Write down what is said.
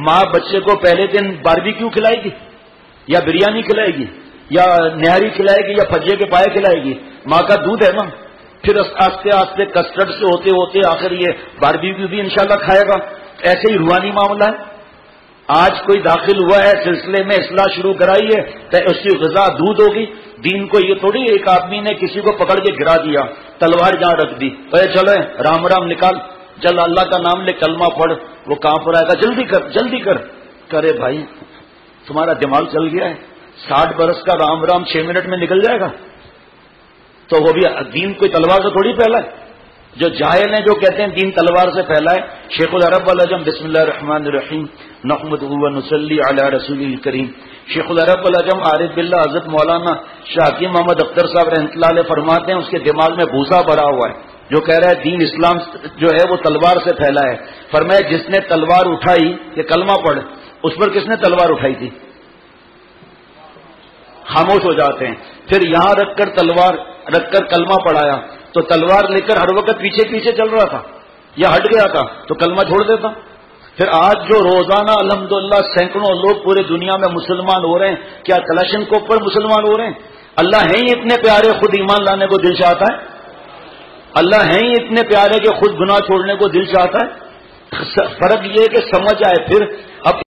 ماں بچے کو پہلے دن باربیکیو کھلائے گی یا بریانی کھلائے گی یا نہاری کھلائے گی یا پھجے کے پائے کھلائے گی؟ ماں کا دودھ ہے نا. پھر آہستہ آہستہ کسٹرڈ سے ہوتے ہوتے آخر یہ باربیکیو بھی انشاءاللہ کھائے گا. ایسے ہی روحانی معاملہ ہے. آج کوئی داخل ہوا ہے سلسلے میں اصلاح شروع کرائی ہے تو اس کی غذا دودھ ہوگی. دین کو یہ تھوڑی ایک آدمی نے کسی کو پکڑ کے گرا دیا, تلوار جہاں رکھ دی, چلو رام رام نکال, چل اللہ کا نام لے, کلمہ پڑھ. وہ کہاں پر آئے گا؟ جلدی کر جلدی کر. کرے بھائی تمہارا دماغ چل گیا ہے. 60 برس کا رام رام 6 منٹ میں نکل جائے گا؟ تو وہ بھی دین کوئی تلوار سے تھوڑی پھیلا ہے. جو جاہل ہیں جو کہتے ہیں دین تلوار سے پھیلا ہے. شیخ العرب العجم بسم اللہ الرحمن الرحیم نحمدہ و نصلی علی رسول الکریم. شیخ العرب العجم عارف باللہ حضرت مولانا شاہ حکیم محمد اختر صاحب رحمۃ اللہ علیہ فرماتے ہیں اس کے دماغ میں بھوسا بھرا ہوا ہے جو کہہ رہا ہے دین اسلام جو ہے وہ تلوار سے پھیلا ہے. فرمایا جس نے تلوار اٹھائی کہ کلمہ پڑھ, اس پر کس نے تلوار اٹھائی تھی؟ خاموش ہو جاتے ہیں. پھر یہاں رکھ کر تلوار رکھ کر کلمہ پڑھایا تو تلوار لے کر ہر وقت پیچھے پیچھے چل رہا تھا یا ہٹ گیا تھا تو کلمہ چھوڑ دیتا. پھر آج جو روزانہ الحمدللہ سینکڑوں لوگ پورے دنیا میں مسلمان ہو رہے ہیں, کیا کلاشن کوپ پر مسلمان ہو رہے ہیں؟ اللہ ہیں ہی اتنے پیارے خود ایمان لانے کو دل چاہتا ہے. اللہ ہیں ہی اتنے پیارے کہ خود گناہ چھوڑنے کو دل چاہتا ہے. فرق یہ ہے کہ سمجھ آئے. پھر اب